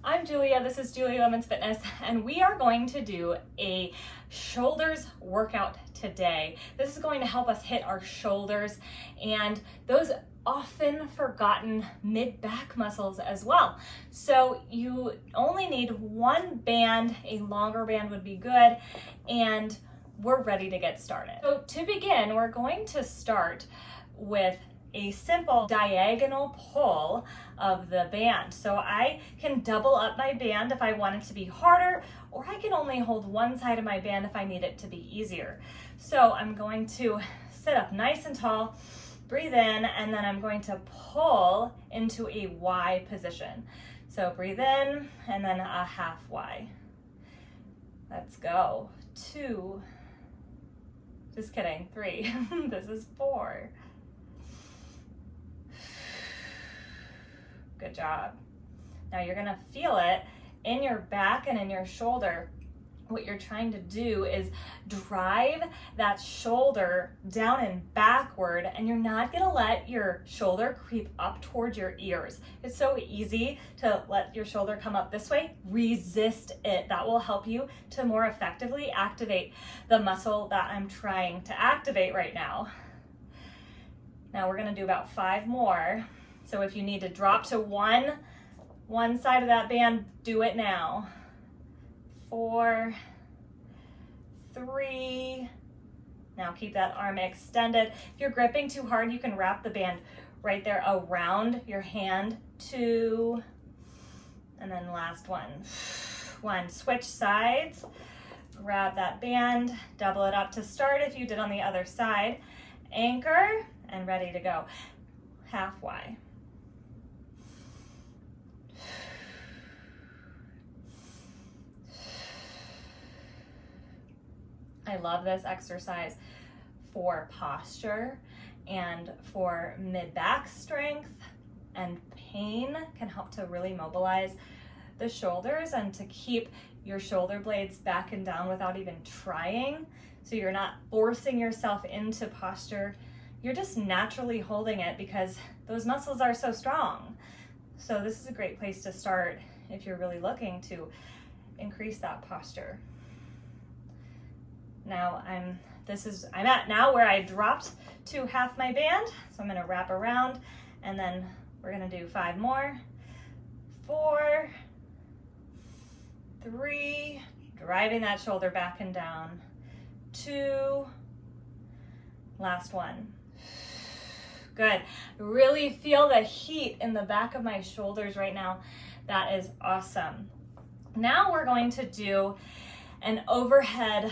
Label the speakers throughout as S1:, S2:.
S1: I'm Julia, this is Julia Lemons Fitness, and we are going to do a shoulders workout today. This is going to help us hit our shoulders and those often forgotten mid-back muscles as well. So you only need one band, a longer band would be good, and we're ready to get started. So to begin, we're going to start with a simple diagonal pull of the band. So I can double up my band if I want it to be harder, or I can only hold one side of my band if I need it to be easier. So I'm going to sit up nice and tall, breathe in, and then I'm going to pull into a Y position. So breathe in, and then a half Y. Let's go. 2. Just kidding. 3. This is 4. Good job. Now you're gonna feel it in your back and in your shoulder. What you're trying to do is drive that shoulder down and backward, and you're not gonna let your shoulder creep up towards your ears. It's so easy to let your shoulder come up this way. Resist it. That will help you to more effectively activate the muscle that I'm trying to activate right now. Now we're gonna do about 5 more. So if you need to drop to one side of that band, do it now. 4, 3, now keep that arm extended. If you're gripping too hard, you can wrap the band right there around your hand. 2, and then last one. 1, switch sides, grab that band, double it up to start if you did on the other side, anchor, and ready to go. Half Y. I love this exercise for posture and for mid-back strength, and pain can help to really mobilize the shoulders and to keep your shoulder blades back and down without even trying. So you're not forcing yourself into posture. You're just naturally holding it because those muscles are so strong. So this is a great place to start if you're really looking to increase that posture. Now I'm at now where I dropped to half my band, so I'm gonna wrap around, and then we're gonna do 5 more. 4, 3, driving that shoulder back and down. 2, last one. Good. Really feel the heat in the back of my shoulders right now. That is awesome. Now we're going to do an overhead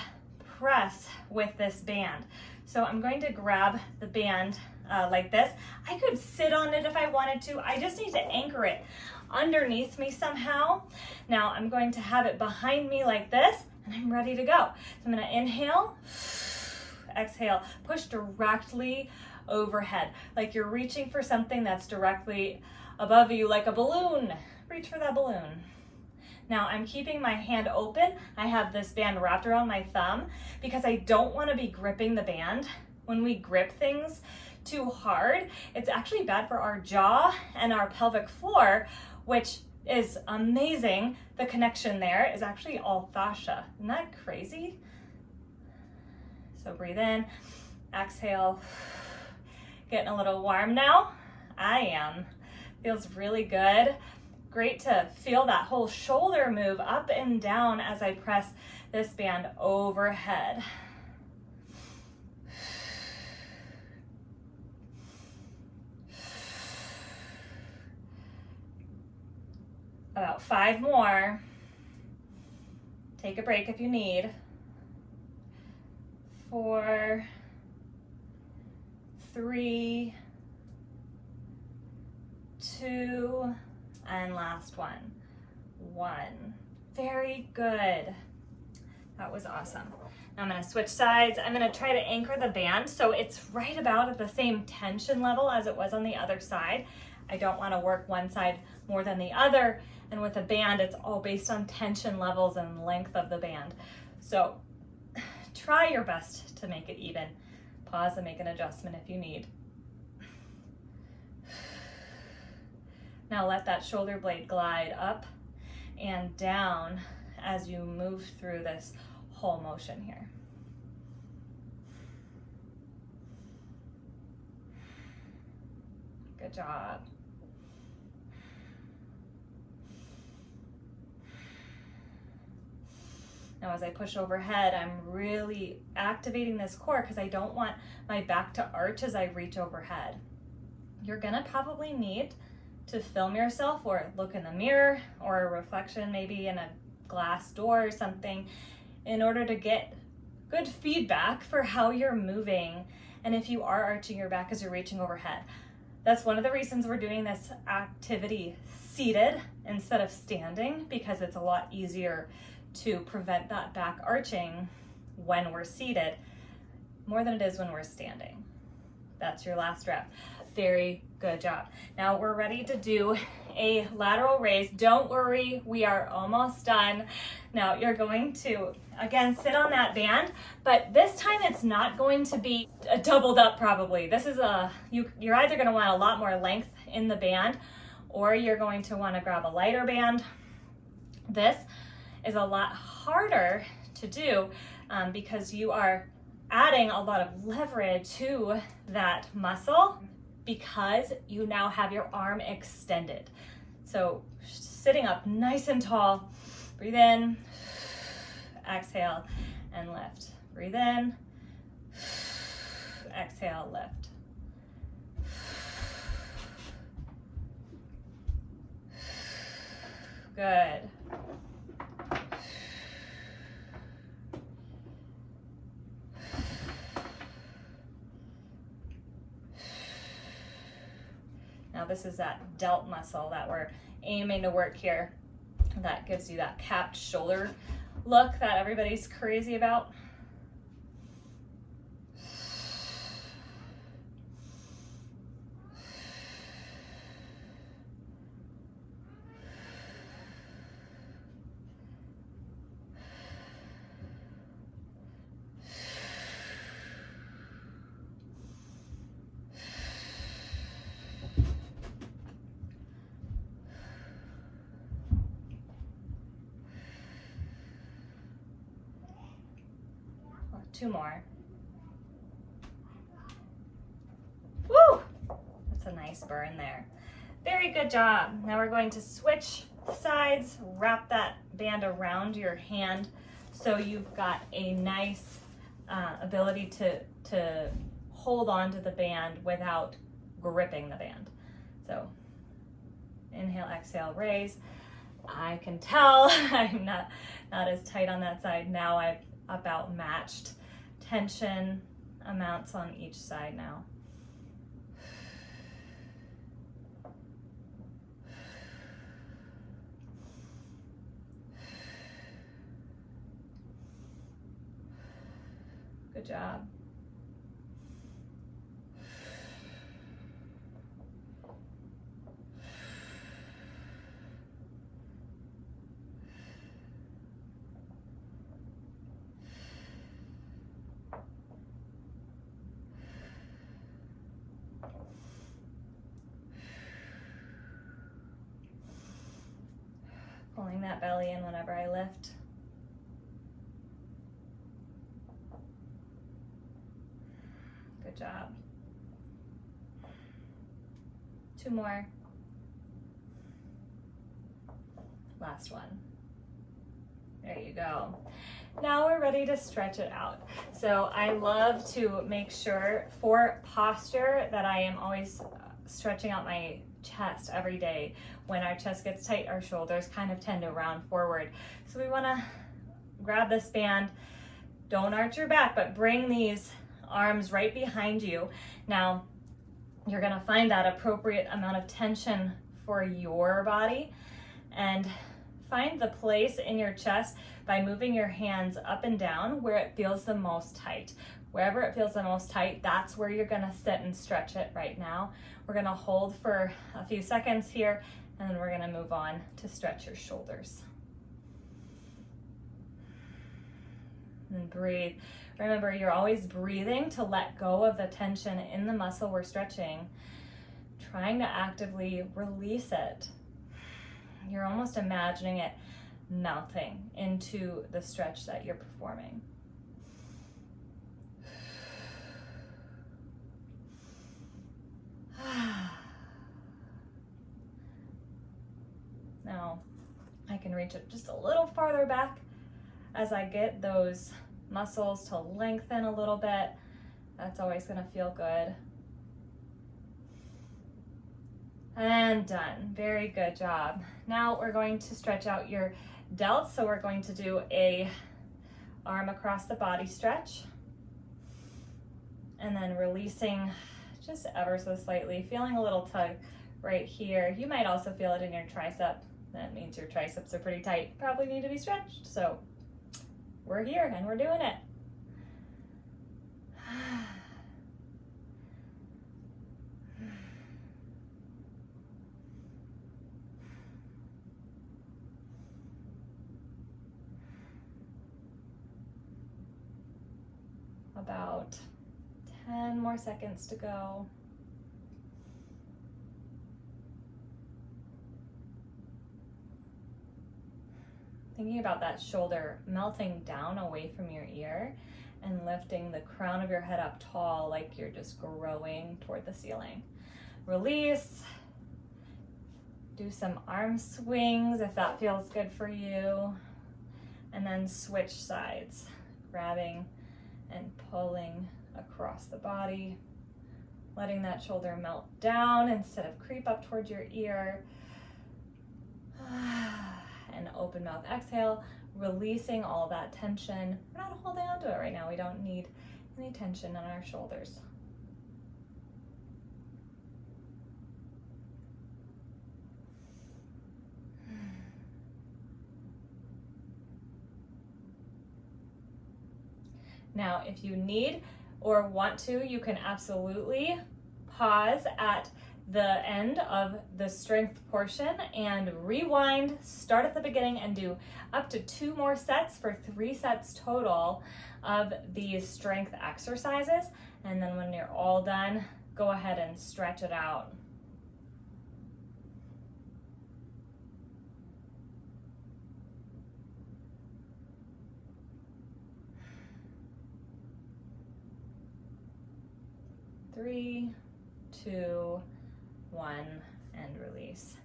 S1: press with this band. So I'm going to grab the band like this. I could sit on it if I wanted to. I just need to anchor it underneath me somehow. Now I'm going to have it behind me like this, and I'm ready to go. So I'm going to inhale, exhale, push directly overhead, like you're reaching for something that's directly above you, like a balloon. Reach for that balloon. Now I'm keeping my hand open. I have this band wrapped around my thumb because I don't want to be gripping the band. When we grip things too hard, it's actually bad for our jaw and our pelvic floor, which is amazing. The connection there is actually all fascia. Isn't that crazy? So breathe in, exhale. Getting a little warm now. I am. Feels really good. Great to feel that whole shoulder move up and down as I press this band overhead. About 5 more. Take a break if you need. 4, 3, 2, and last one. 1. Very good. That was awesome. Now I'm going to switch sides. I'm going to try to anchor the band so it's right about at the same tension level as it was on the other side. I don't want to work one side more than the other, and with a band it's all based on tension levels and length of the band. So try your best to make it even. Pause and make an adjustment if you need. Now let that shoulder blade glide up and down as you move through this whole motion here. Good job. Now as I push overhead, I'm really activating this core because I don't want my back to arch as I reach overhead. You're gonna probably need to film yourself or look in the mirror or a reflection maybe in a glass door or something in order to get good feedback for how you're moving and if you are arching your back as you're reaching overhead. That's one of the reasons we're doing this activity seated instead of standing, because it's a lot easier to prevent that back arching when we're seated more than it is when we're standing. That's your last rep. Very good job. Now we're ready to do a lateral raise. Don't worry, we are almost done. Now you're going to, again, sit on that band, but this time it's not going to be doubled up probably. This is you're either gonna want a lot more length in the band or you're going to wanna grab a lighter band. This is a lot harder to do because you are adding a lot of leverage to that muscle because you now have your arm extended. So sitting up nice and tall, breathe in, exhale, and lift. Breathe in, exhale, lift. Good. Now this is that delt muscle that we're aiming to work here. That gives you that capped shoulder look that everybody's crazy about. Two more. Woo! That's a nice burn there. Very good job. Now we're going to switch sides, wrap that band around your hand so you've got a nice ability to hold on to the band without gripping the band. So inhale, exhale, raise. I can tell I'm not as tight on that side. Now I've about matched tension amounts on each side now. Good job. Pulling that belly in whenever I lift. Good job. Two more. Last one. There you go. Now we're ready to stretch it out. So I love to make sure for posture that I am always stretching out my chest every day. When our chest gets tight, our shoulders kind of tend to round forward. So we want to grab this band. Don't arch your back, but bring these arms right behind you. Now, you're going to find that appropriate amount of tension for your body and find the place in your chest by moving your hands up and down where it feels the most tight. Wherever it feels the most tight, that's where you're going to sit and stretch it right now. We're going to hold for a few seconds here, and then we're going to move on to stretch your shoulders. And breathe. Remember, you're always breathing to let go of the tension in the muscle we're stretching, trying to actively release it. You're almost imagining it melting into the stretch that you're performing. Now, I can reach it just a little farther back as I get those muscles to lengthen a little bit. That's always going to feel good. And done. Very good job. Now we're going to stretch out your delts. So we're going to do a arm across the body stretch. And then releasing just ever so slightly, feeling a little tug right here. You might also feel it in your tricep. That means your triceps are pretty tight, probably need to be stretched. So we're here and we're doing it. About 10 more seconds to go. Thinking about that shoulder melting down away from your ear and lifting the crown of your head up tall like you're just growing toward the ceiling. Release. Do some arm swings if that feels good for you. And then switch sides, grabbing and pulling across the body, letting that shoulder melt down instead of creep up towards your ear. And open mouth exhale, releasing all that tension. We're not holding on to it right now. We don't need any tension on our shoulders. Now, if you need or want to, you can absolutely pause at the end of the strength portion and rewind, start at the beginning and do up to 2 more sets for 3 sets total of these strength exercises. And then when you're all done, go ahead and stretch it out. Three, 2, 1, and release.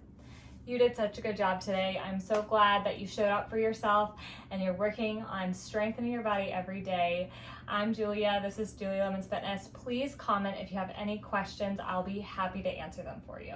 S1: You did such a good job today. I'm so glad that you showed up for yourself and you're working on strengthening your body every day. I'm Julia. This is Julia Lemons Fitness. Please comment if you have any questions. I'll be happy to answer them for you.